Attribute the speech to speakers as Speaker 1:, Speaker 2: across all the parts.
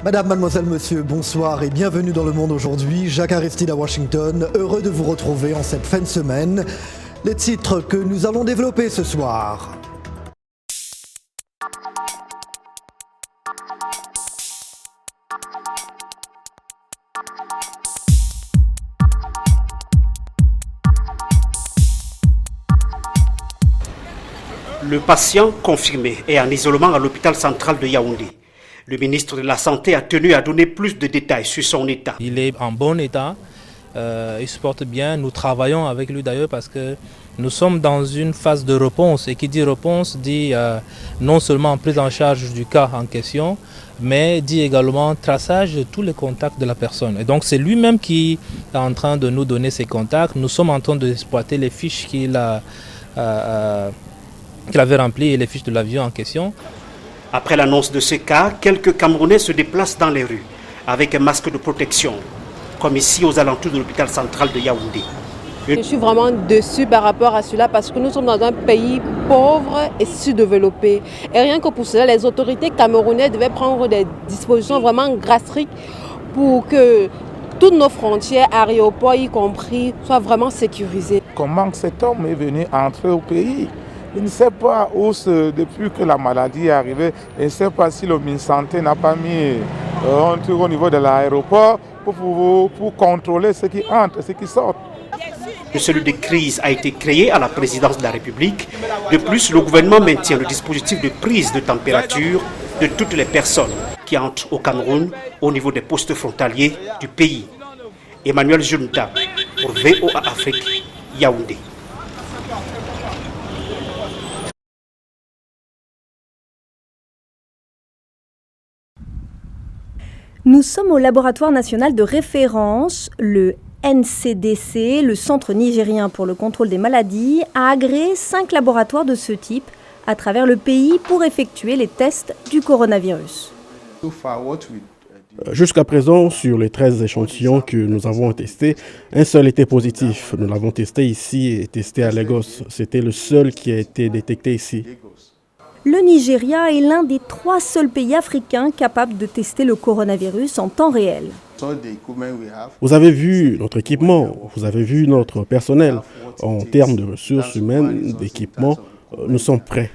Speaker 1: Madame, mademoiselle, monsieur, bonsoir et bienvenue dans Le Monde aujourd'hui. Jacques Aristide à Washington, heureux de vous retrouver en cette fin de semaine. Les titres que nous allons développer ce soir.
Speaker 2: Le patient confirmé est en isolement à l'hôpital central de Yaoundé. Le ministre de la Santé a tenu à donner plus de détails sur son état.
Speaker 3: Il est en bon état, il se porte bien. Nous travaillons avec lui d'ailleurs parce que nous sommes dans une phase de réponse. Et qui dit réponse dit non seulement prise en charge du cas en question, mais dit également traçage de tous les contacts de la personne. Et donc c'est lui-même qui est en train de nous donner ses contacts. Nous sommes en train d'exploiter les fiches qu'il avait remplies et les fiches de l'avion en question.
Speaker 2: Après l'annonce de ce cas, quelques Camerounais se déplacent dans les rues avec un masque de protection, comme ici aux alentours de l'hôpital central de Yaoundé.
Speaker 4: Je suis vraiment déçue par rapport à cela parce que nous sommes dans un pays pauvre et sous-développé. Et rien que pour cela, les autorités camerounaises devaient prendre des dispositions vraiment drastiques pour que toutes nos frontières, aéroports y compris, soient vraiment sécurisées.
Speaker 5: Comment cet homme est venu entrer au pays ? Il ne sait pas où, depuis que la maladie est arrivée, il ne sait pas si le MinSanté n'a pas mis un truc au niveau de l'aéroport pour contrôler ceux qui entrent et ceux qui sortent.
Speaker 2: Une cellule de crise a été créée à la présidence de la République. De plus, le gouvernement maintient le dispositif de prise de température de toutes les personnes qui entrent au Cameroun au niveau des postes frontaliers du pays. Emmanuel Junta pour VOA Afrique, Yaoundé.
Speaker 6: Nous sommes au laboratoire national de référence, le NCDC, le Centre nigérien pour le contrôle des maladies, a agréé 5 laboratoires de ce type à travers le pays pour effectuer les tests du coronavirus.
Speaker 7: Jusqu'à présent, sur les 13 échantillons que nous avons testés, un seul était positif. Nous l'avons testé ici et testé à Lagos. C'était le seul qui a été détecté ici.
Speaker 6: Le Nigeria est l'un des 3 seuls pays africains capables de tester le coronavirus en temps réel.
Speaker 7: Vous avez vu notre équipement, vous avez vu notre personnel. En termes de ressources humaines, d'équipement, nous sommes prêts.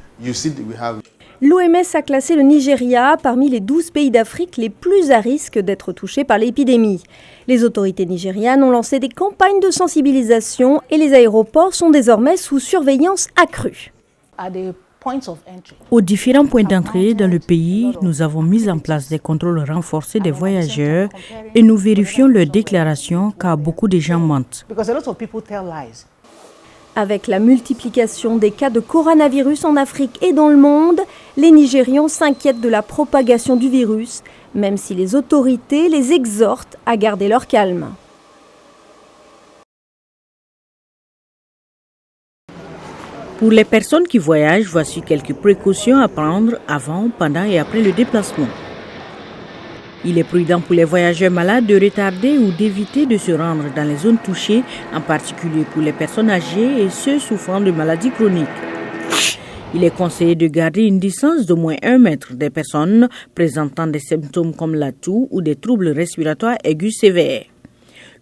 Speaker 6: L'OMS a classé le Nigeria parmi les 12 pays d'Afrique les plus à risque d'être touchés par l'épidémie. Les autorités nigérianes ont lancé des campagnes de sensibilisation et les aéroports sont désormais sous surveillance accrue.
Speaker 8: Aux différents points d'entrée dans le pays, nous avons mis en place des contrôles renforcés des voyageurs et nous vérifions leurs déclarations car beaucoup de gens mentent.
Speaker 6: Avec la multiplication des cas de coronavirus en Afrique et dans le monde, les Nigérians s'inquiètent de la propagation du virus, même si les autorités les exhortent à garder leur calme.
Speaker 8: Pour les personnes qui voyagent, voici quelques précautions à prendre avant, pendant et après le déplacement. Il est prudent pour les voyageurs malades de retarder ou d'éviter de se rendre dans les zones touchées, en particulier pour les personnes âgées et ceux souffrant de maladies chroniques. Il est conseillé de garder une distance d'au moins 1 mètre des personnes présentant des symptômes comme la toux ou des troubles respiratoires aigus sévères.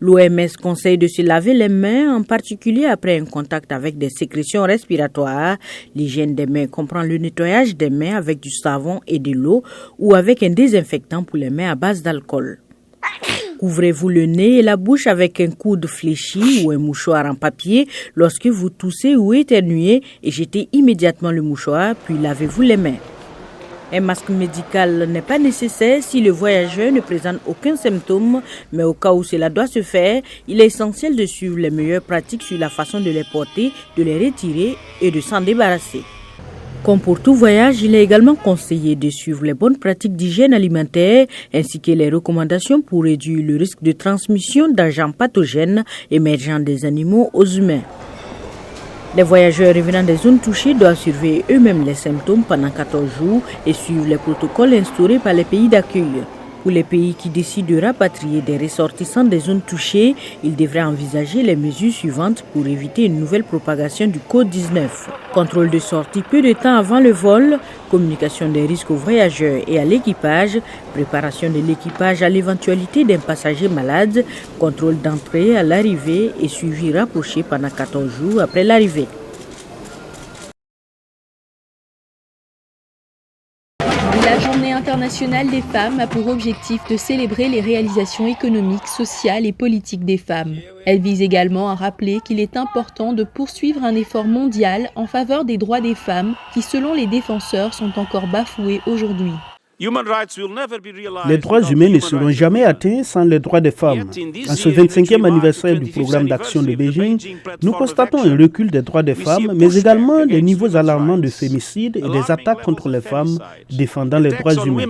Speaker 8: L'OMS conseille de se laver les mains, en particulier après un contact avec des sécrétions respiratoires. L'hygiène des mains comprend le nettoyage des mains avec du savon et de l'eau ou avec un désinfectant pour les mains à base d'alcool. Couvrez-vous le nez et la bouche avec un coude fléchi ou un mouchoir en papier lorsque vous toussez ou éternuez et jetez immédiatement le mouchoir, puis lavez-vous les mains. Un masque médical n'est pas nécessaire si le voyageur ne présente aucun symptôme, mais au cas où cela doit se faire, il est essentiel de suivre les meilleures pratiques sur la façon de les porter, de les retirer et de s'en débarrasser. Comme pour tout voyage, il est également conseillé de suivre les bonnes pratiques d'hygiène alimentaire ainsi que les recommandations pour réduire le risque de transmission d'agents pathogènes émergeant des animaux aux humains. Les voyageurs revenant des zones touchées doivent surveiller eux-mêmes les symptômes pendant 14 jours et suivre les protocoles instaurés par les pays d'accueil. Pour les pays qui décident de rapatrier des ressortissants des zones touchées, ils devraient envisager les mesures suivantes pour éviter une nouvelle propagation du Covid-19. Contrôle de sortie peu de temps avant le vol, communication des risques aux voyageurs et à l'équipage, préparation de l'équipage à l'éventualité d'un passager malade, contrôle d'entrée à l'arrivée et suivi rapproché pendant 14 jours après l'arrivée.
Speaker 9: La Journée internationale des femmes a pour objectif de célébrer les réalisations économiques, sociales et politiques des femmes. Elle vise également à rappeler qu'il est important de poursuivre un effort mondial en faveur des droits des femmes qui, selon les défenseurs, sont encore bafoués aujourd'hui.
Speaker 10: Les droits humains ne seront jamais atteints sans les droits des femmes. En ce 25e anniversaire du programme d'action de Beijing, nous constatons un recul des droits des femmes, mais également des niveaux alarmants de féminicides et des attaques contre les femmes défendant les droits humains.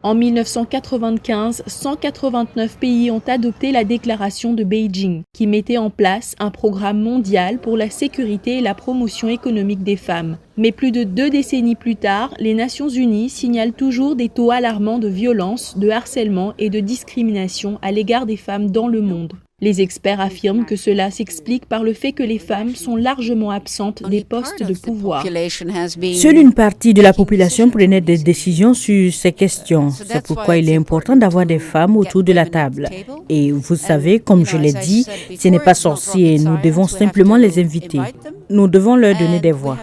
Speaker 9: En 1995, 189 pays ont adopté la déclaration de Beijing, qui mettait en place un programme mondial pour la sécurité et la promotion économique des femmes. Mais plus de 2 décennies plus tard, les Nations Unies signalent toujours des taux alarmants de violence, de harcèlement et de discrimination à l'égard des femmes dans le monde. Les experts affirment que cela s'explique par le fait que les femmes sont largement absentes des postes de pouvoir.
Speaker 8: Seule une partie de la population prenait des décisions sur ces questions. C'est pourquoi il est important d'avoir des femmes autour de la table. Et vous savez, comme je l'ai dit, ce n'est pas sorcier. Nous devons simplement les inviter. Nous devons leur donner des voix.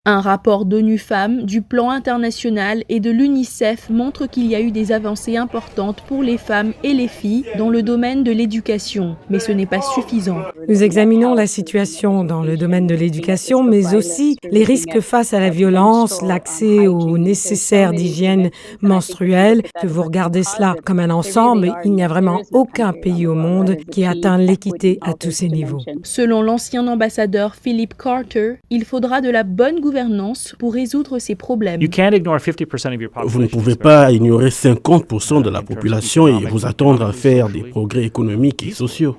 Speaker 9: Un rapport d'ONU Femmes, du Plan international et de l'UNICEF montre qu'il y a eu des avancées importantes pour les femmes et les filles dans le domaine de l'éducation. Mais ce n'est pas suffisant.
Speaker 11: Nous examinons la situation dans le domaine de l'éducation, mais aussi les risques face à la violence, l'accès aux nécessaires d'hygiène menstruelle. Que vous regardez cela comme un ensemble, il n'y a vraiment aucun pays au monde qui atteint l'équité à tous ces niveaux.
Speaker 9: Selon l'ancien ambassadeur Philip Carter, il faudra de la bonne gouvernance pour résoudre ces problèmes.
Speaker 7: Vous ne pouvez pas ignorer 50% de la population et vous attendre à faire des progrès économiques et sociaux.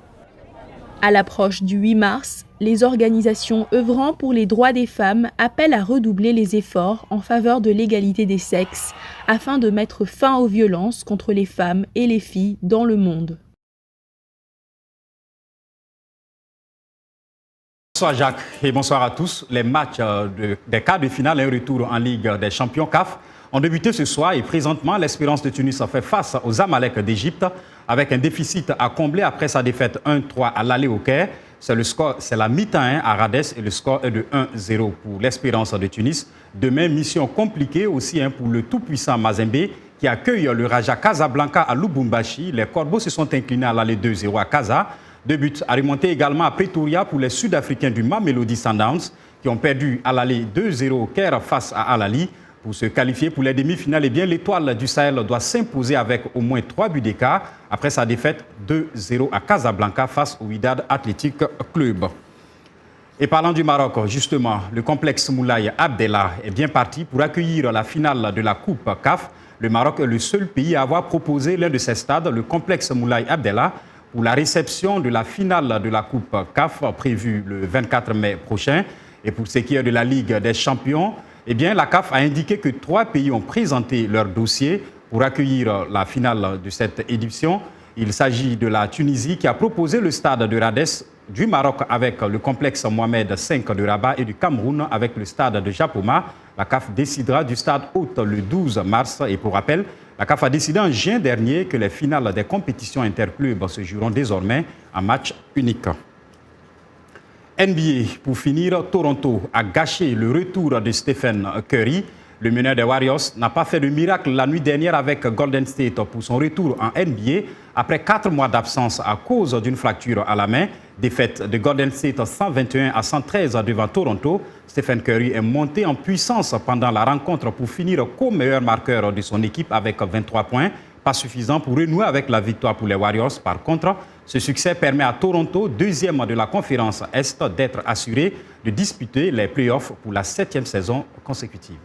Speaker 9: À l'approche du 8 mars, les organisations œuvrant pour les droits des femmes appellent à redoubler les efforts en faveur de l'égalité des sexes afin de mettre fin aux violences contre les femmes et les filles dans le monde.
Speaker 12: Bonsoir Jacques et bonsoir à tous. Les matchs des quarts de finale et un retour en Ligue des champions CAF ont débuté ce soir et présentement l'Espérance de Tunis fait face aux Amalek d'Égypte avec un déficit à combler après sa défaite 1-3 à l'aller au Caire. C'est la mi-temps à Rades et le score est de 1-0 pour l'Espérance de Tunis. Demain, mission compliquée aussi pour le tout-puissant Mazembe qui accueille le Raja Casablanca à Lubumbashi. Les Corbeaux se sont inclinés à l'aller 2-0 à Casa. 2 buts à remonter également à Pretoria pour les Sud-Africains du Mamelodi Sundowns qui ont perdu à l'aller 2-0 au Caire face à Al Ahly. Pour se qualifier pour les demi-finales, l'Étoile du Sahel doit s'imposer avec au moins 3 buts d'écart après sa défaite 2-0 à Casablanca face au Wydad Athletic Club. Et parlant du Maroc, justement, le complexe Moulay Abdellah est bien parti pour accueillir la finale de la Coupe CAF. Le Maroc est le seul pays à avoir proposé l'un de ses stades, le complexe Moulay Abdellah, pour la réception de la finale de la Coupe CAF prévue le 24 mai prochain. Et pour ce qui est de la Ligue des champions, la CAF a indiqué que 3 pays ont présenté leur dossier pour accueillir la finale de cette édition. Il s'agit de la Tunisie qui a proposé le stade de Rades, du Maroc avec le complexe Mohamed V de Rabat et du Cameroun avec le stade de Japoma. La CAF décidera du stade hôte le 12 mars. Et pour rappel, la CAF a décidé en juin dernier que les finales des compétitions interclubs se joueront désormais en match unique. NBA, pour finir, Toronto a gâché le retour de Stephen Curry. Le meneur des Warriors n'a pas fait de miracle la nuit dernière avec Golden State pour son retour en NBA après 4 mois d'absence à cause d'une fracture à la main. Défaite de Golden State 121-113 devant Toronto. Stephen Curry est monté en puissance pendant la rencontre pour finir co-meilleur marqueur de son équipe avec 23 points. Pas suffisant pour renouer avec la victoire pour les Warriors. Par contre, ce succès permet à Toronto, deuxième de la conférence Est, d'être assuré de disputer les playoffs pour la 7e saison consécutive.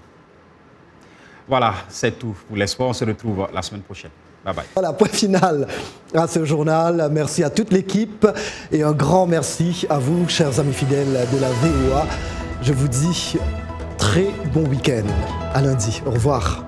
Speaker 12: Voilà, c'est tout pour les sports. On se retrouve la semaine prochaine. Bye bye.
Speaker 1: Voilà, point final à ce journal. Merci à toute l'équipe et un grand merci à vous, chers amis fidèles de la VOA. Je vous dis très bon week-end. À lundi. Au revoir.